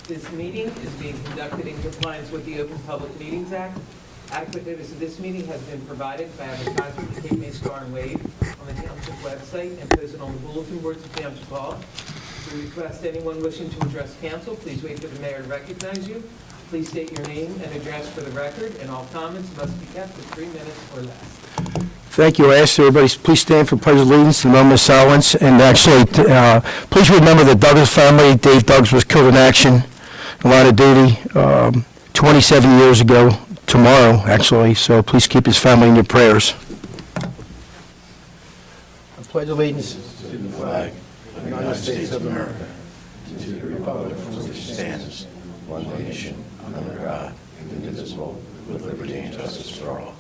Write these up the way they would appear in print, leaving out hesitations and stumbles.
This meeting is being conducted in compliance with the Open Public Meetings Act. Adequate notice of this meeting has been provided by advertisement in the Cape May Star and Wave on the Township website and posted on the bulletin boards of Township Hall. We request anyone wishing to address council, please wait for the mayor to recognize you. Please state your name and address for the record, and all comments must be kept to 3 minutes or less. Thank you. I ask everybody, please stand for pledge of allegiance and a moment of silence. And actually, please remember the Douglas family. Dave Douglas was killed in action, in line of duty, 27 years ago, tomorrow, actually. So please keep his family in your prayers. I pledge allegiance To the flag of the United States of America, and to the republic for which it stands, one nation, under God, indivisible, with liberty and justice for all.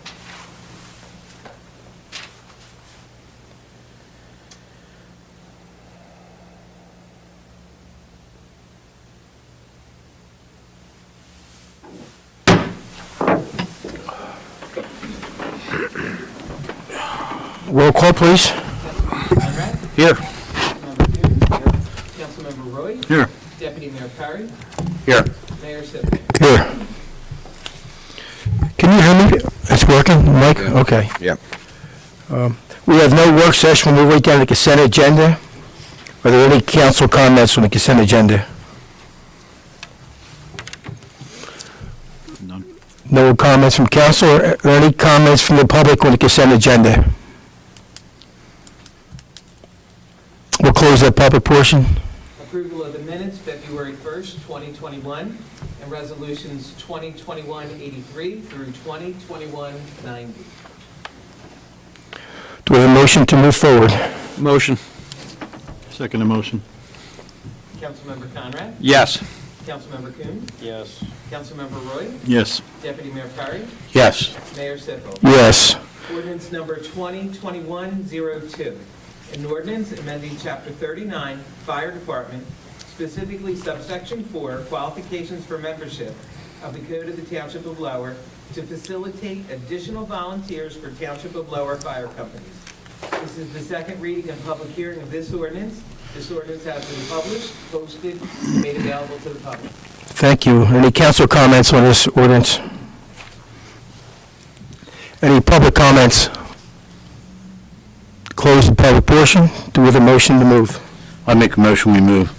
Roll call, please. Conrad? Here. Councilmember Roy? Here. Deputy Mayor Perry? Here. Mayor Sibley? Here. Can you hear me? It's working, Mike? Okay. Yep. We have no work session. We'll move right down to the consent agenda. Are there any council comments on the consent agenda? None. No comments from council. Are there any comments from the public on the consent agenda? We'll close that public portion. Approval of the minutes, February 1st, 2021, and resolutions 2021-83 through 2021-90. Do we have a motion to move forward? Motion. Second motion. Councilmember Conrad? Yes. Councilmember Kuhn? Yes. Councilmember Roy? Yes. Deputy Mayor Perry? Yes. Mayor Sibley? Yes. Ordinance number 2021-02. An ordinance amending Chapter 39, Fire Department, specifically subsection 4, qualifications for membership of the Code of the Township of Lower to facilitate additional volunteers for Township of Lower fire companies. This is the second reading and public hearing of this ordinance. This ordinance has been published, posted, and made available to the public. Thank you. Any council comments on this ordinance? Any public comments? Close the public portion. Do we have a motion to move? I make a motion, we move.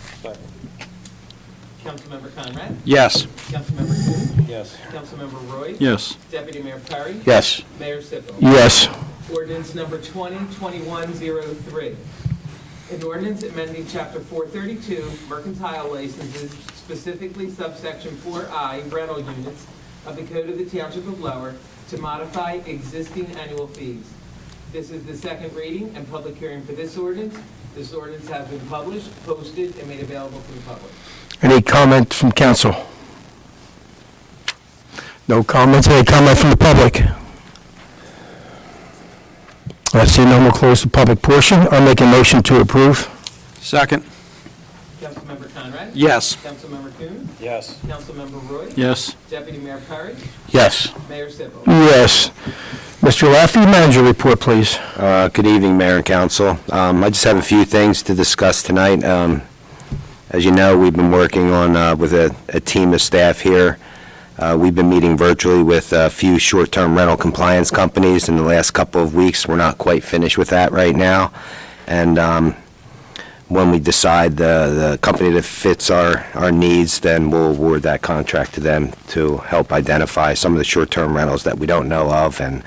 Councilmember Conrad? Yes. Councilmember Kuhn? Yes. Councilmember Roy? Yes. Deputy Mayor Perry? Yes. Mayor Sibley? Yes. Ordinance number 2021-03. An ordinance amending Chapter 432, mercantile licenses, specifically subsection 4I, rental units of the Code of the Township of Lower to modify existing annual fees. This is the second reading and public hearing for this ordinance. This ordinance has been published, posted, and made available to the public. Any comment from council? No comments. Any comment from the public? I see none. We'll close the public portion. I'll make a motion to approve. Second. Councilmember Conrad? Yes. Councilmember Kuhn? Yes. Councilmember Roy? Yes. Deputy Mayor Perry? Yes. Mayor Sibley? Yes. Mr. Laffey, manager report, please. Good evening, Mayor and Council. I just have a few things to discuss tonight. As you know, we've been working on with a team of staff here. We've been meeting virtually with a few short-term rental compliance companies in the last couple of weeks. We're not quite finished with that right now. And when we decide the company that fits our needs, then we'll award that contract to them to help identify some of the short-term rentals that we don't know of and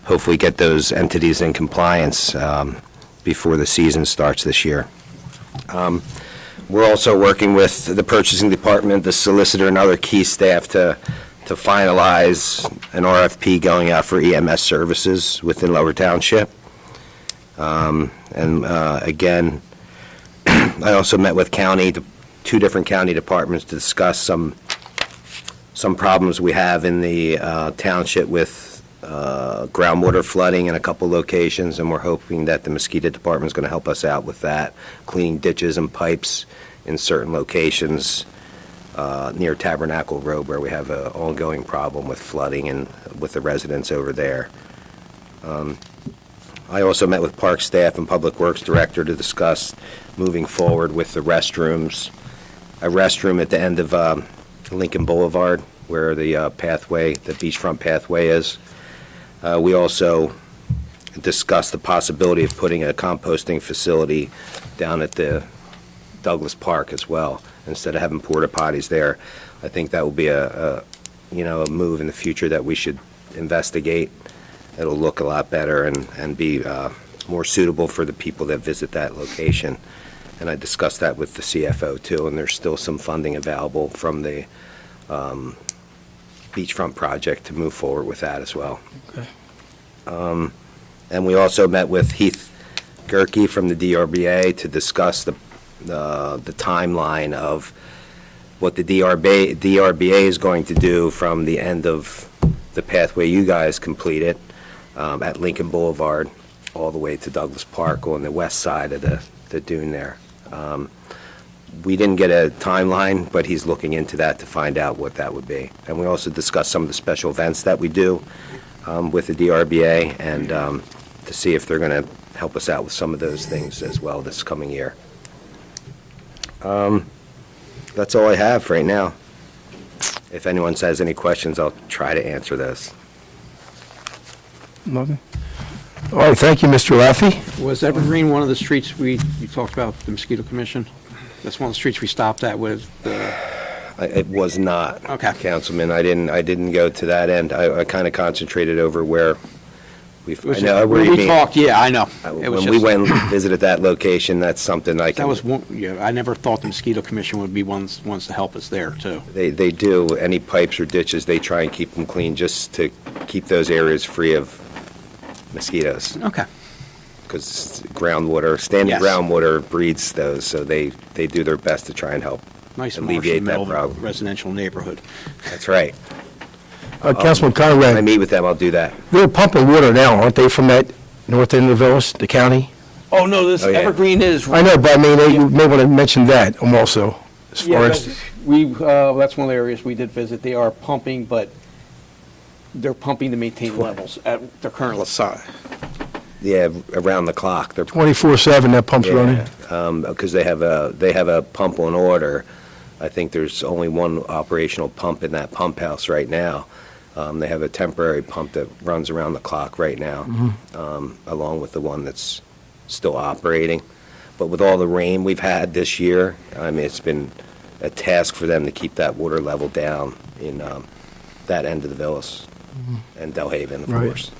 hopefully get those entities in compliance before the season starts this year. We're also working with the purchasing department, the solicitor, and other key staff to finalize an RFP going out for EMS services within Lower Township. Again, I also met with two different county departments to discuss some problems we have in the township with groundwater flooding in a couple locations, and we're hoping that the mosquito department is going to help us out with that, cleaning ditches and pipes in certain locations near Tabernacle Road where we have an ongoing problem with flooding and with the residents over there. I also met with Park staff and Public Works Director to discuss moving forward with the restrooms a restroom at the end of Lincoln Boulevard, where the pathway, the beachfront pathway is. We also discussed the possibility of putting a composting facility down at the Douglas Park as well, instead of having porta potties there. I think that will be a move in the future that we should investigate. It'll look a lot better and be more suitable for the people that visit that location. And I discussed that with the CFO too, and there's still some funding available from the beachfront project to move forward with that as well. Okay. And we also met with Heath Gerke from the DRBA to discuss the timeline of what the DRBA is going to do from the end of the pathway you guys completed at Lincoln Boulevard all the way to Douglas Park on the west side of the dune there. We didn't get a timeline, but he's looking into that to find out what that would be. And we also discussed some of the special events that we do with the DRBA and to see if they're going to help us out with some of those things as well this coming year. That's all I have right now. If anyone has any questions, I'll try to answer those. Nothing? All right, thank you, Mr. Laffey. Was Evergreen one of the streets you talked about, the mosquito commission? That's one of the streets we stopped at with the... It was not, Okay. Councilman. I didn't go to that end. I kind of concentrated over where I know where you We mean. talked, yeah, I know. It was When we just- went and visited that location, that's something I can. That was one, yeah, I never thought the mosquito commission would be ones to help us there, too. They do. Any pipes or ditches, they try and keep them clean just to keep those areas free of mosquitoes. Okay. Because groundwater, standing Yes. groundwater breeds those, so they do their best to try and help. Nice Alleviate marshy that middle problem. residential neighborhood. That's right. Councilman When I Conrad, meet with them, I'll do that. they're pumping water now, aren't they, from that north end of the village, the county? Oh, no, this Oh, yeah. Evergreen is... I know, but I mean, you may want to mention that also, as far Yeah, as, that's one of the areas we did visit. They are pumping, but they're pumping to maintain levels at their current size. Yeah, around the clock. They're 24/7, that pump's running. because they have a pump on order. I think there's only one operational pump in that pump house right now. They have a temporary pump that runs around the clock right now, along with the one that's still operating. But with all the rain we've had this year, I mean, it's been a task for them to keep that water level down in that end of the villas and Delhaven, of Right. course.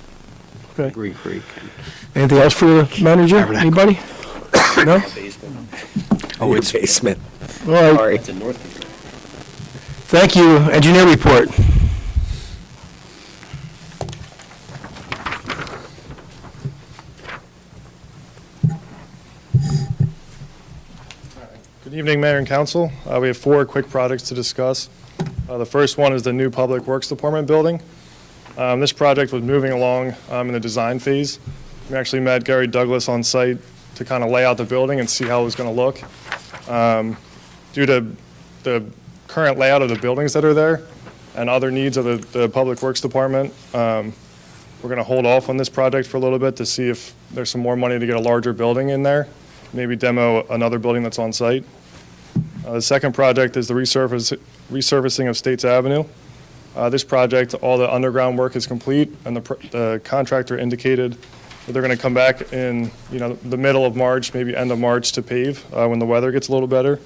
Okay. Green Creek. Anything else for the manager? Anybody? No? Oh, it's basement. All right, Sorry. thank you. Engineer report. Good evening, Mayor and Council. We have 4 quick projects to discuss. The first one is the new Public Works Department building. This project was moving along in the design phase. We actually met Gary Douglas on site to kind of lay out the building and see how it was going to look. Due to the current layout of the buildings that are there and other needs of the Public Works Department, we're going to hold off on this project for a little bit to see if there's some more money to get a larger building in there, maybe demo another building that's on site. The second project is the resurfacing of States Avenue. This project, all the underground work is complete, and the contractor indicated that they're going to come back in, the middle of March, maybe end of March, to pave when the weather gets a little better.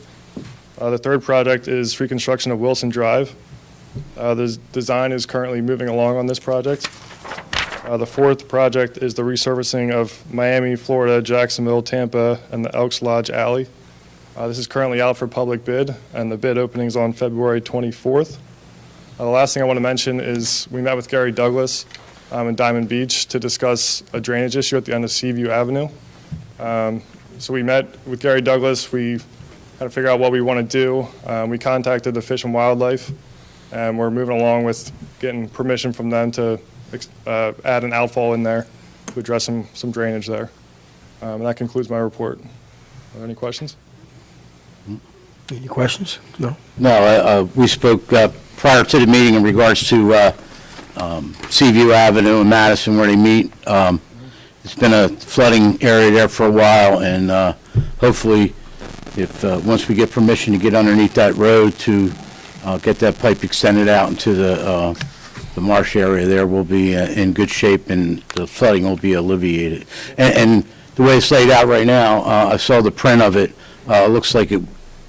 The third project is reconstruction of Wilson Drive. The design is currently moving along on this project. The fourth project is the resurfacing of Miami, Florida, Jacksonville, Tampa, and the Elks Lodge Alley. This is currently out for public bid, and the bid opening is on February 24th. The last thing I want to mention is we met with Gary Douglas in Diamond Beach to discuss a drainage issue at the end of Seaview Avenue. So we met with Gary Douglas. We had to figure out what we want to do. We contacted the Fish and Wildlife, and we're moving along with getting permission from them to add an outfall in there to address some drainage there. And that concludes my report. Are there any questions? Any questions? No? No, we spoke prior to the meeting in regards to Seaview Avenue and Madison where they meet. It's been a flooding area there for a while, and hopefully if, once we get permission to get underneath that road to get that pipe extended out into the marsh area there, we'll be in good shape and the flooding will be alleviated. And the way it's laid out right now, I saw the print of it, looks like it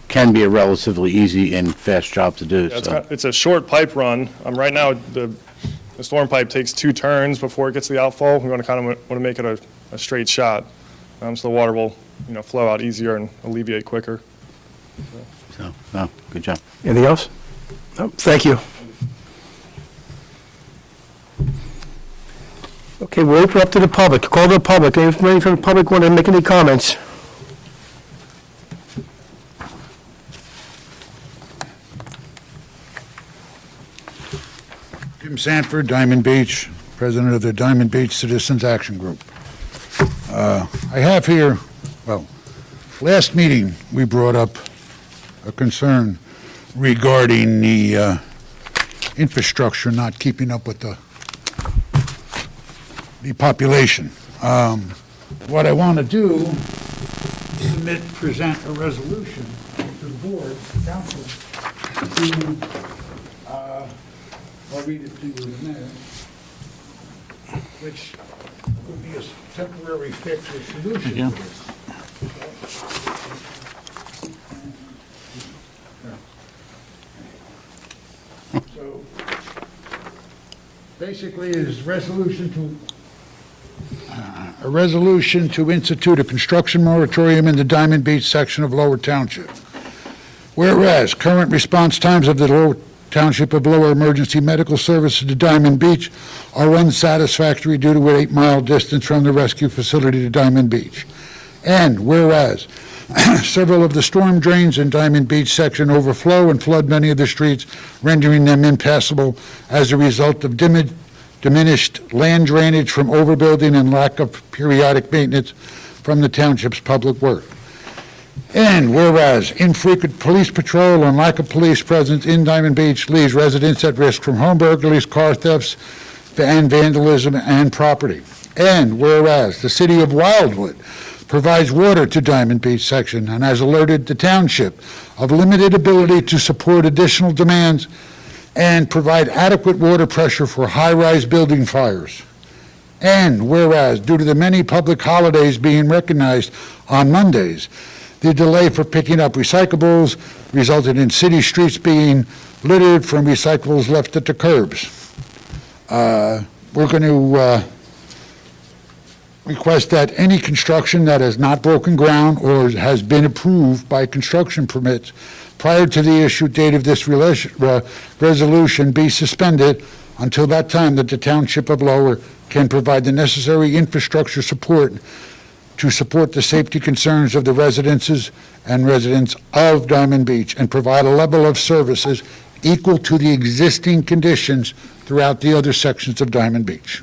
can be a relatively easy and fast job to do, Yeah, so. it's a short pipe run. Right now, the storm pipe takes 2 turns before it gets to the outfall. We want to make it a straight shot, so the water will, flow out easier and alleviate quicker. So, no, good job. Anything else? No, thank you. Okay, we'll open up to the public. Call the public. Anybody from the public want to make any comments? Jim Sanford, Diamond Beach, president of the Diamond Beach Citizens Action Group. I have here, last meeting, we brought up a concern regarding the infrastructure not keeping up with the population. What I want to do is present a resolution to the board, council, to I'll read it to you in a minute, which would be a temporary fix or solution to this. So, basically, is a resolution to institute a construction moratorium in the Diamond Beach section of Lower Township. Whereas current response times of the Lower Township of Lower Emergency Medical Services to Diamond Beach are unsatisfactory due to an 8-mile distance from the rescue facility to Diamond Beach. And whereas several of the storm drains in Diamond Beach section overflow and flood many of the streets, rendering them impassable as a result of diminished land drainage from overbuilding and lack of periodic maintenance from the township's public work. And whereas infrequent police patrol and lack of police presence in Diamond Beach leaves residents at risk from home burglaries, car thefts, and vandalism and property. And whereas the city of Wildwood provides water to Diamond Beach section and has alerted the township of limited ability to support additional demands and provide adequate water pressure for high-rise building fires. And whereas due to the many public holidays being recognized on Mondays, the delay for picking up recyclables resulted in city streets being littered from recyclables left at the curbs. We're going to request that any construction that has not broken ground or has been approved by construction permits prior to the issue date of this resolution be suspended until that time that the Township of Lower can provide the necessary infrastructure support to support the safety concerns of the residences and residents of Diamond Beach and provide a level of services equal to the existing conditions throughout the other sections of Diamond Beach.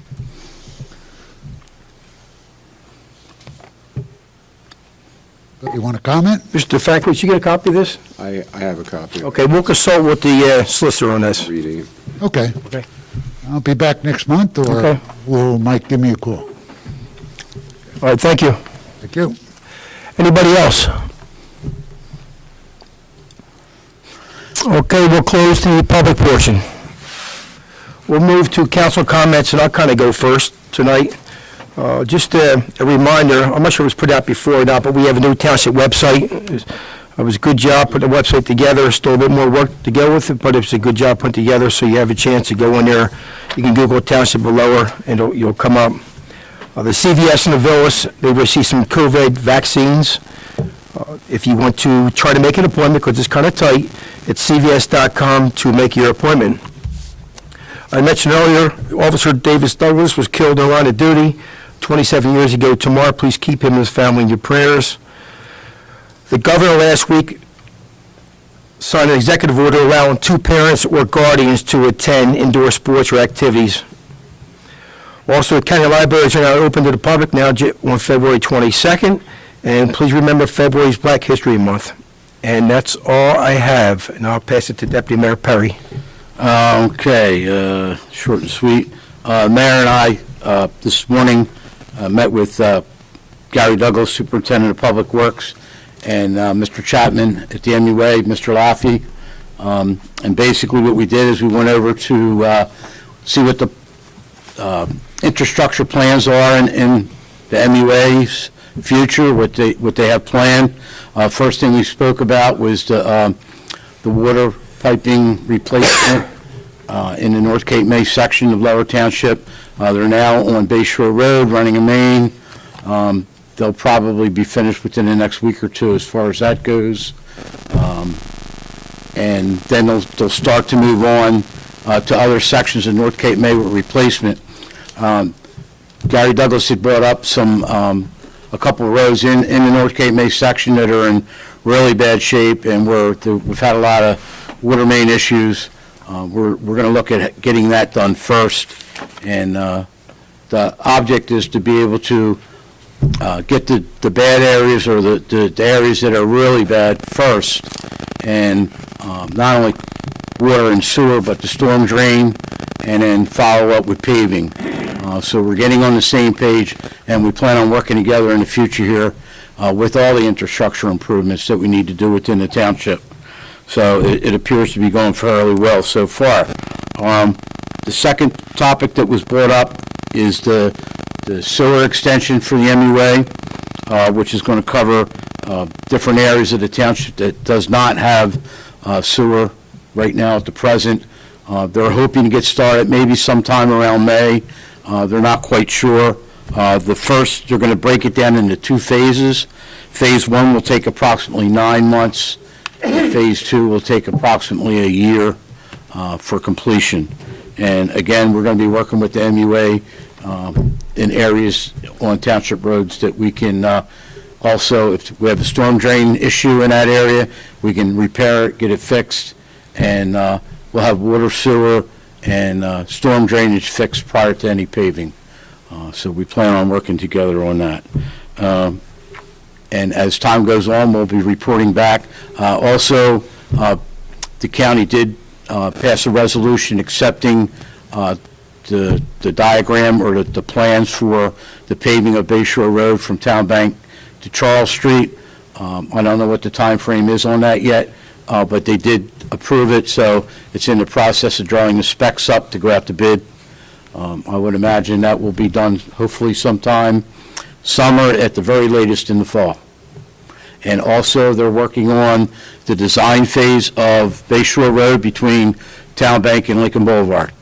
You want to comment? Mr. Franklin, you get a copy of this? I have a copy. Okay, we'll consult with the solicitor on this. Reading it. Okay. Okay. I'll be back next month, or Okay. Mike give me a call. All right, thank you. Thank you. Anybody else? Okay, we'll close the public portion. We'll move to council comments, and I'll kind of go first tonight. Just a reminder, I'm not sure it was put out before or not, but we have a new township website. It was a good job putting the website together, still a bit more work to go with it, but it's a good job put together, so you have a chance to go in there. You can Google Township of Lower, and you'll come up. The CVS and the Villas, they received some COVID vaccines. If you want to try to make an appointment, because it's kind of tight, it's cvs.com to make your appointment. I mentioned earlier, Officer Davis Douglas was killed in the line of duty 27 years ago. Tomorrow, please keep him and his family in your prayers. The governor last week signed an executive order allowing 2 parents or guardians to attend indoor sports or activities. Also, the county libraries are now open to the public now on February 22nd, and please remember February is Black History Month. And that's all I have, and I'll pass it to Deputy Mayor Perry. Okay, short and sweet. Mayor and I, this morning, met with Gary Douglas, Superintendent of Public Works, and Mr. Chapman at the MUA, Mr. Laffey. And basically what we did is we went over to see what the infrastructure plans are in the MUA's future, what they have planned. First thing we spoke about was the water piping replacement in the North Cape May section of Lower Township. They're now on Bay Shore Road, running a main. They'll probably be finished within the next week or two as far as that goes. And then they'll start to move on to other sections of North Cape May with replacement. Gary Douglas had brought up a couple of roads in the North Cape May section that are in really bad shape, and we've had a lot of water main issues. We're going to look at getting that done first, and the object is to be able to get the bad areas or the areas that are really bad first, and not only water and sewer, but the storm drain, and then follow up with paving. So we're getting on the same page, and we plan on working together in the future here with all the infrastructure improvements that we need to do within the township. So it appears to be going fairly well so far. The second topic that was brought up is the sewer extension for the MUA, which is going to cover different areas of the township that does not have sewer right now at the present. They're hoping to get started maybe sometime around May. They're not quite sure. They're going to break it down into two phases. Phase 1 will take approximately 9 months. Phase 2 will take approximately a year for completion. And again, we're going to be working with the MUA in areas on township roads that we can also, if we have a storm drain issue in that area, we can repair it, get it fixed, and we'll have water, sewer, and storm drainage fixed prior to any paving. So we plan on working together on that. And as time goes on, we'll be reporting back. Also, the county did pass a resolution accepting the diagram or the plans for the paving of Bay Shore Road from Town Bank to Charles Street. I don't know what the time frame is on that yet, but they did approve it, so it's in the process of drawing the specs up to go out to bid. I would imagine that will be done hopefully sometime summer, at the very latest in the fall. And also, they're working on the design phase of Bay Shore Road between Town Bank and Lincoln Boulevard.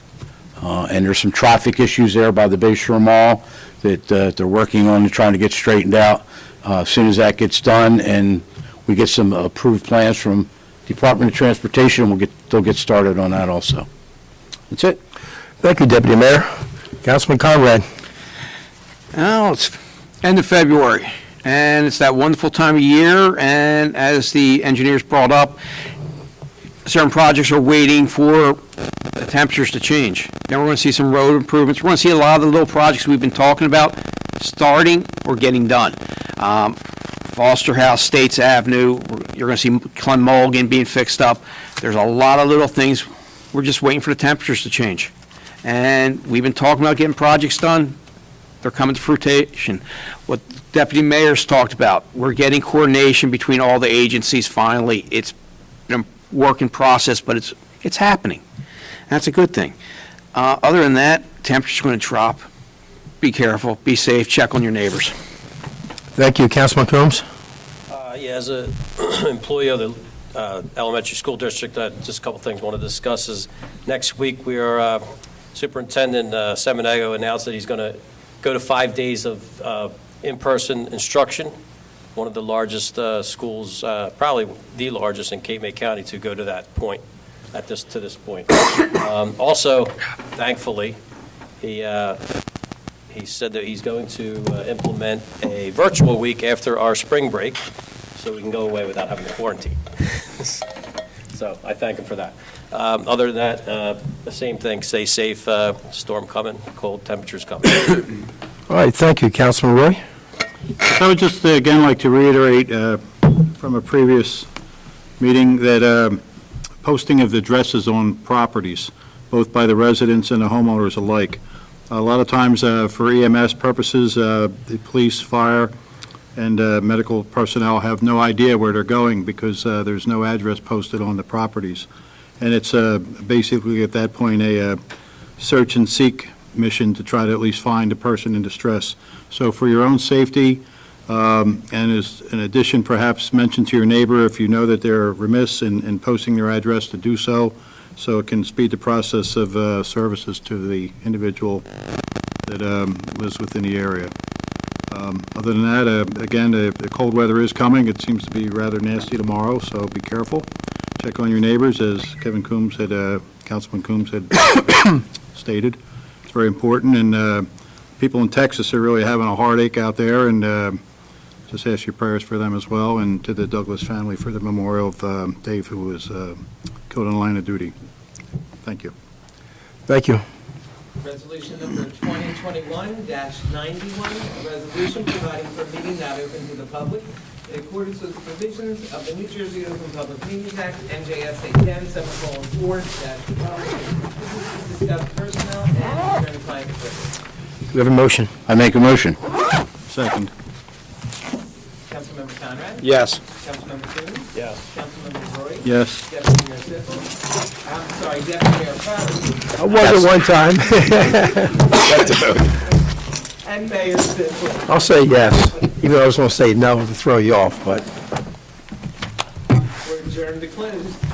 And there's some traffic issues there by the Bay Shore Mall that they're working on and trying to get straightened out. As soon as that gets done and we get some approved plans from Department of Transportation, they'll get started on that also. That's it. Thank you, Deputy Mayor. Councilman Conrad. Well, it's end of February, and it's that wonderful time of year, and as the engineers brought up, certain projects are waiting for the temperatures to change. Then we're going to see some road improvements. We're going to see a lot of the little projects we've been talking about starting or getting done. Foster House, States Avenue, you're going to see Clem Mulligan being fixed up. There's a lot of little things. We're just waiting for the temperatures to change. And we've been talking about getting projects done. They're coming to fruition. What Deputy Mayor's talked about, we're getting coordination between all the agencies finally. It's been a work in process, but it's happening. That's a good thing. Other than that, temperature's going to drop. Be careful, be safe, check on your neighbors. Thank you, Councilman Coombs. Yeah, as an employee of the elementary school district, just a couple things I want to discuss is next week Superintendent Seminago announced that he's going to go to 5 days of in-person instruction, one of the largest schools, probably the largest in Cape May County to go to that point, to this point. Also, thankfully, he said that he's going to implement a virtual week after our spring break, so we can go away without having to quarantine. So I thank him for that. Other than that, the same thing, stay safe, storm coming, cold temperatures coming. All right, thank you, Councilman Roy. I would just again like to reiterate from a previous meeting that posting of addresses on properties, both by the residents and the homeowners alike. A lot of times for EMS purposes, the police, fire, and medical personnel have no idea where they're going because there's no address posted on the properties. And it's basically, at that point, a search and seek mission to try to at least find a person in distress. So for your own safety, and as in addition, perhaps mention to your neighbor if you know that they're remiss in posting their address to do so it can speed the process of services to the individual that lives within the area. Other than that, again, the cold weather is coming. It seems to be rather nasty tomorrow, so be careful. Check on your neighbors, as Kevin Coombs had, Councilman Coombs had stated. It's very important, and people in Texas are really having a heartache out there, and just ask your prayers for them as well, and to the Douglas family for the memorial of Dave, who was killed in the line of duty. Thank you. Thank you. Resolution number 2021-91, a resolution providing for a meeting not open to the public in accordance with the provisions of the New Jersey Open Public Meetings Act, NJSA 10-4-12. This is to discuss personnel and attorney-client privilege. Do we have a motion? I make a motion. Second. Councilmember Conrad? Yes. Councilmember Coombs? Yes. Councilmember Roy? Yes. Deputy Mayor Sippel? I'm sorry, Deputy Mayor Farrell? I was at one time. And Mayor Sippel. I'll say yes, even though I was going to say no to throw you off, but We're adjourned to close.